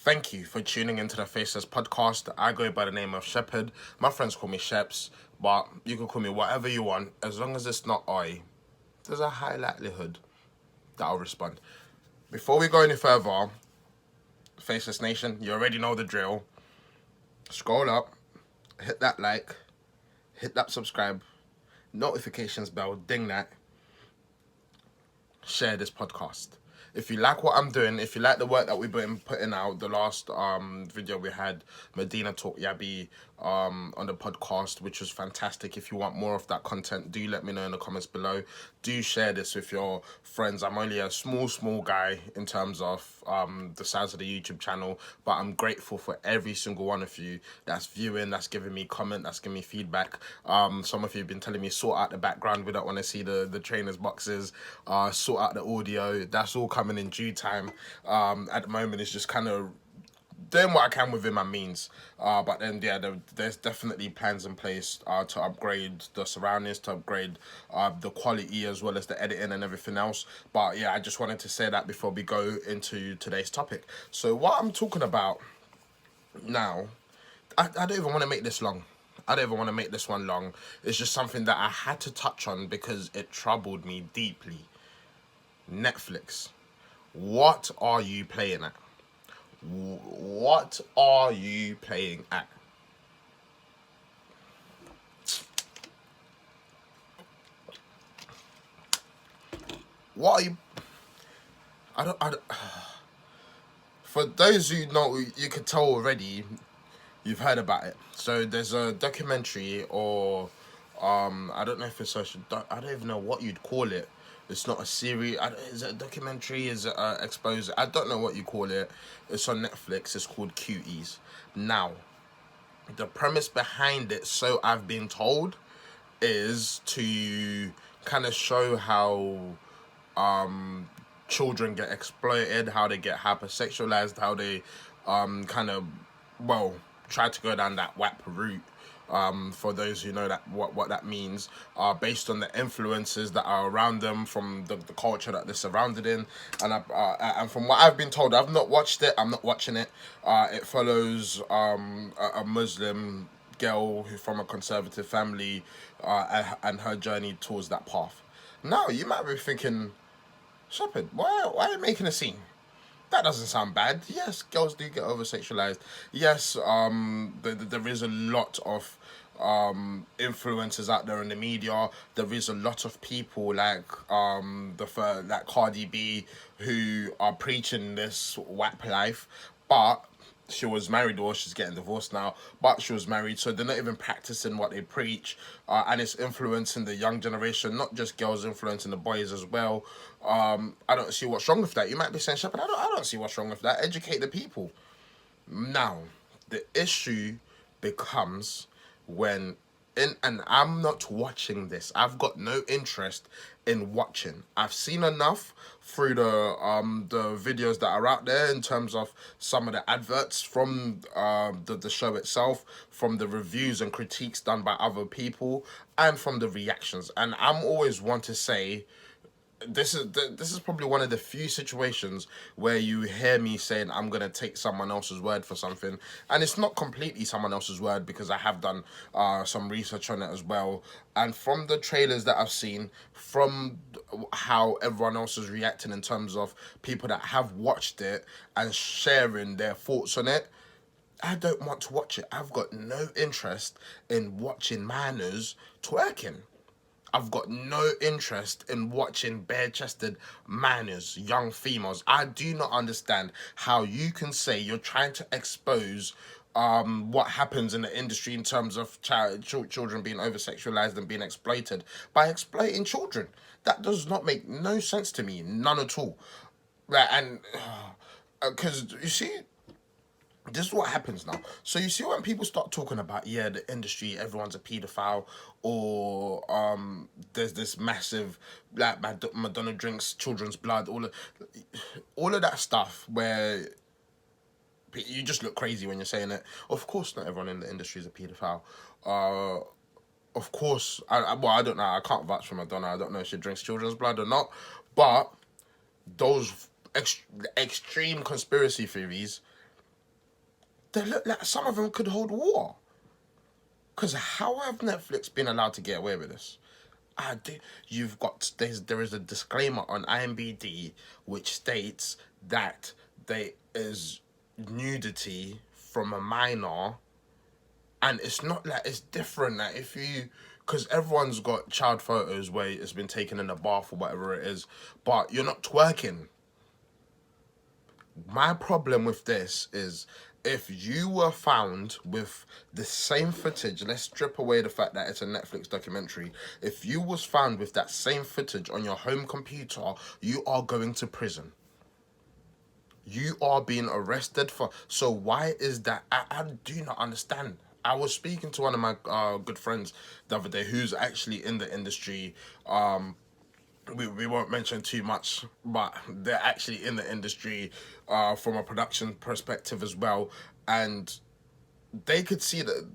Thank you for tuning into the Faceless Podcast. I go by the name of Shepherd. My friends call me Sheps, but you can call me whatever you want. As long as it's not I, there's a high likelihood that I'll respond. Before we go any further, Faceless Nation, you already know the drill. Scroll up, hit that like, hit that subscribe, notifications bell, ding that, share this podcast. If you like what I'm doing, if you like the work that we've been putting out, the last video we had Medina Talk Yabi on the podcast, which was fantastic. If you want more of that content, do let me know in the comments below. Do share this with your friends. I'm only a small guy in terms of the size of the YouTube channel, but I'm grateful for every single one of you that's viewing, that's giving me comment, that's giving me feedback. Some of you have been telling me sort out the background, we don't want to see the trainers boxes, sort out the audio. That's all coming in due time. At the moment it's just kind of doing what I can within my means, but then there's definitely plans in place to upgrade the surroundings, to upgrade the quality as well as the editing and everything else. But yeah, I just wanted to say that before we go into today's topic. So what I'm talking about now, I don't even want to make this long. I don't even want to make this one long. It's just something that I had to touch on because it troubled me deeply. Netflix, what are you playing at? What are you playing at? What are you... I don't... For those who know, you could tell already, you've heard about it. So there's a documentary, or I don't know if it's social... I don't even know what you'd call it. It's not a series. Is it a documentary? Is it exposed? I don't know what you call it. It's on Netflix. It's called Cuties. Now, the premise behind it, so I've been told, is to kind of show how children get exploited, how they get hypersexualized, how they kind of, well, try to go down that WAP route. For those who know that what that means, based on the influences that are around them, from the culture that they're surrounded in, and from what I've been told, I've not watched it, I'm not watching it. It follows a Muslim girl who from a conservative family, and her journey towards that path. Now you might be thinking, Shepherd, why are you making a scene? That doesn't sound bad. Yes, girls do get over sexualized. Yes, there is a lot of influencers out there in the media. There is a lot of people like like Cardi B who are preaching this WAP life, but she was married, or she's getting divorced now, but she was married, so they're not even practicing what they preach, and it's influencing the young generation, not just girls, influencing the boys as well. I don't see what's wrong with that. You might be saying, Shepherd, I don't see what's wrong with that. Educate the people. Now, the issue becomes when, and I'm not watching this. I've got no interest in watching. I've seen enough through the videos that are out there in terms of some of the adverts from the show itself, from the reviews and critiques done by other people, and from the reactions. And I'm always one to say, this is probably one of the few situations where you hear me saying I'm gonna take someone else's word for something, and it's not completely someone else's word because I have done some research on it as well, and from the trailers that I've seen, from how everyone else is reacting in terms of people that have watched it and sharing their thoughts on it, I don't want to watch it. I've got no interest in watching minors twerking. I've got no interest in watching bare-chested minors, young females. I do not understand how you can say you're trying to expose what happens in the industry in terms of children being over-sexualized and being exploited by exploiting children. That does not make no sense to me, none at all. Like, and because you see, this is what happens now. So you see when people start talking about, yeah, the industry, everyone's a paedophile, or there's this massive, like, Madonna drinks children's blood, all of that stuff where you just look crazy when you're saying it. Of course not everyone in the industry is a paedophile. Of course, I don't know, I can't vouch for Madonna, I don't know if she drinks children's blood or not, but those extreme conspiracy theories they look like some of them could hold water. Because how have Netflix been allowed to get away with this? You've got there is a disclaimer on IMDb which states that there is nudity from a minor, and it's not like it's different. Like if you, because everyone's got child photos where it's been taken in a bath or whatever it is, but you're not twerking. My problem with this is if you were found with the same footage, let's strip away the fact that it's a Netflix documentary. If you was found with that same footage on your home computer, you are going to prison. You are being arrested for. So why is that? I do not understand. I was speaking to one of my good friends the other day who's actually in the industry. We won't mention too much, but they're actually in the industry from a production perspective as well. And they could see that.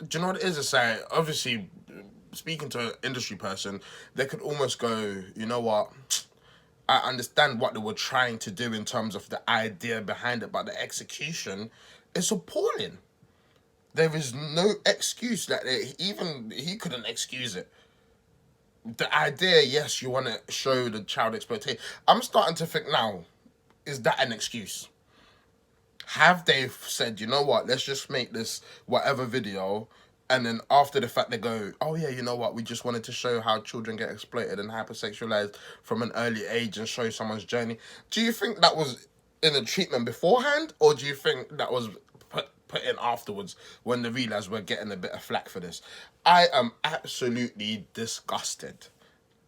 Do you know what it is? It's like, obviously, speaking to an industry person, they could almost go, you know what? I understand what they were trying to do in terms of the idea behind it, but the execution is appalling. There is no excuse that even he couldn't excuse it. The idea, yes, you want to show the child exploitation. I'm starting to think now, is that an excuse? Have they said, you know what, let's just make this whatever video, and then after the fact they go, oh yeah, you know what, we just wanted to show how children get exploited and hypersexualized from an early age and show someone's journey. Do you think that was in the treatment beforehand, or do you think that was put in afterwards when they realized we're getting a bit of flack for this? I am absolutely disgusted.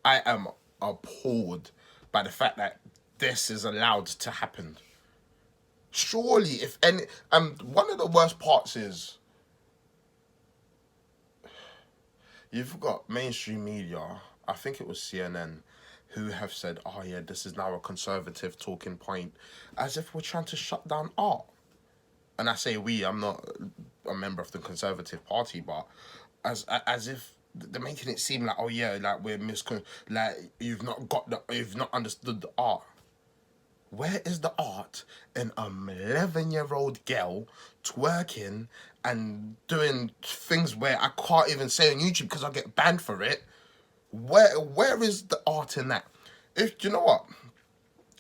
I am appalled by the fact that this is allowed to happen. Surely, if any, one of the worst parts is you've got mainstream media. I think it was CNN, who have said, "Oh yeah, this is now a conservative talking point," as if we're trying to shut down art. And I say we. I'm not a member of the Conservative Party, but as if they're making it seem like, oh yeah, like we're like you've not understood the art. Where is the art in an 11-year-old girl twerking and doing things where I can't even say on YouTube because I get banned for it? Where is the art in that? If you know what,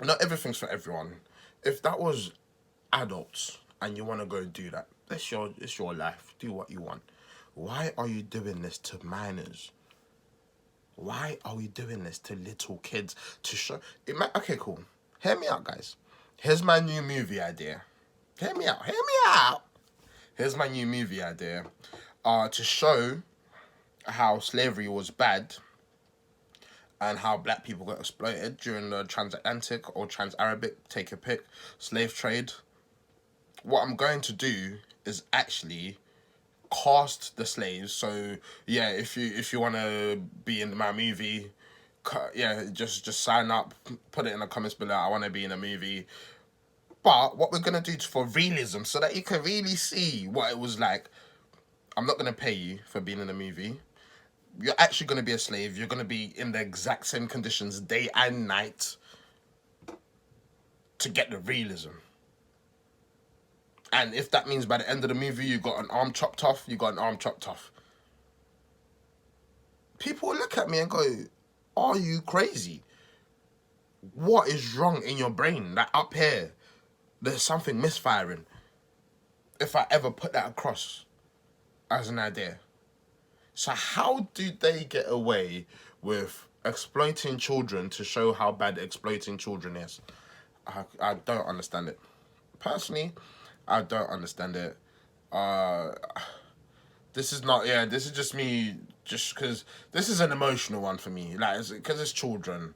not everything's for everyone. If that was adults and you want to go do that, it's your life. Do what you want. Why are you doing this to minors? Why are we doing this to little kids to show it? Okay, cool. Hear me out, guys. Here's my new movie idea. Hear me out. Hear me out. Here's my new movie idea. To show how slavery was bad and how black people got exploited during the transatlantic or trans-Arabic, take a pick, slave trade. What I'm going to do is actually cast the slaves. So yeah, if you want to be in my movie, yeah, just sign up, put it in the comments below. I want to be in a movie. But what we're gonna do for realism, so that you can really see what it was like. I'm not gonna pay you for being in a movie. You're actually gonna be a slave. You're gonna be in the exact same conditions, day and night, to get the realism. And if that means by the end of the movie you got an arm chopped off, you got an arm chopped off. People will look at me and go, are you crazy? What is wrong in your brain? Like up here, there's something misfiring. If I ever put that across as an idea. So how do they get away with exploiting children to show how bad exploiting children is? I don't understand it. Personally, I don't understand it. This is not, yeah, this is just me, just because this is an emotional one for me. Like, because it's children.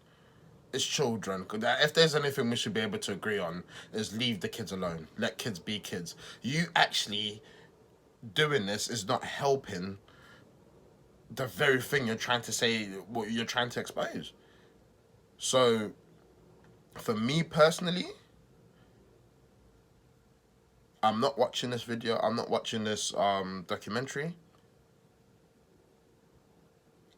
It's children. If there's anything we should be able to agree on, is leave the kids alone. Let kids be kids. You actually doing this is not helping the very thing you're trying to say, what you're trying to expose. So, for me personally, I'm not watching this video. I'm not watching this documentary.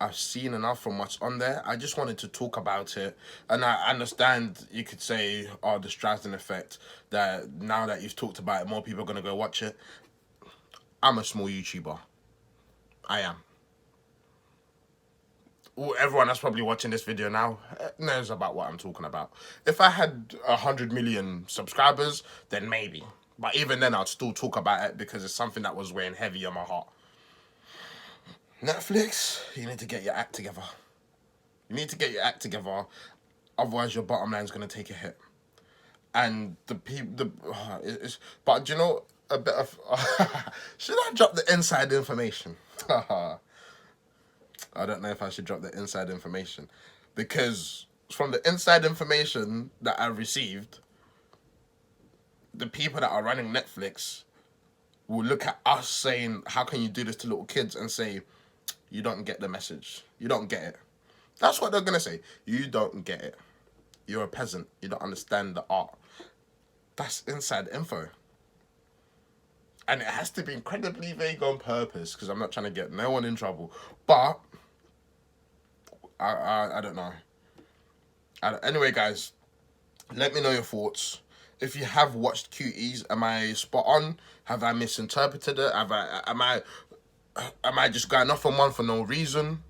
I've seen enough from what's on there. I just wanted to talk about it. And I understand you could say, oh, the Streisand effect, that now that you've talked about it, more people are going to go watch it. I'm a small YouTuber. I am. Well, everyone that's probably watching this video now knows about what I'm talking about. If I had 100 million subscribers, then maybe. But even then, I'd still talk about it because it's something that was weighing heavy on my heart. Netflix, you need to get your act together. You need to get your act together, otherwise your bottom line's gonna take a hit. And the people, it's. But do you know a bit of? Should I drop the inside information? I don't know if I should drop the inside information, because from the inside information that I've received, the people that are running Netflix will look at us saying, "How can you do this to little kids?" and say, "You don't get the message. You don't get it." That's what they're gonna say. You don't get it. You're a peasant. You don't understand the art. That's inside info. And it has to be incredibly vague on purpose, because I'm not trying to get no one in trouble. But I don't know. Anyway, guys, let me know your thoughts. If you have watched Cuties, am I spot on? Have I misinterpreted it? Am I just going off on one for no reason?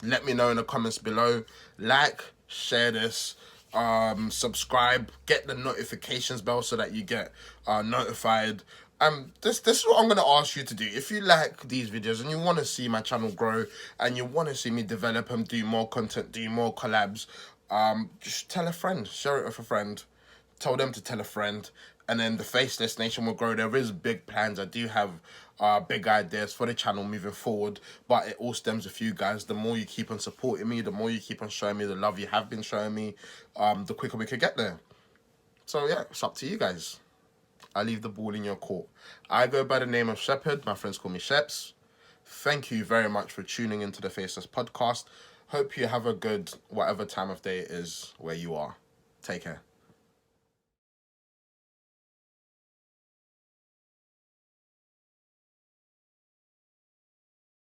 Let me know in the comments below. Like, share this, subscribe, get the notifications bell so that you get notified. This is what I'm gonna ask you to do. If you like these videos and you want to see my channel grow and you want to see me develop and do more content, do more collabs, just tell a friend, share it with a friend, tell them to tell a friend, and then the Faceless Nation will grow. There is big plans. I do have big ideas for the channel moving forward, but it all stems with you guys. The more you keep on supporting me, the more you keep on showing me the love you have been showing me, the quicker we could get there. So yeah, it's up to you guys. I leave the ball in your court. I go by the name of Shepherd. My friends call me Sheps. Thank you very much for tuning into the Faceless Podcast. Hope you have a good whatever time of day it is where you are. Take care.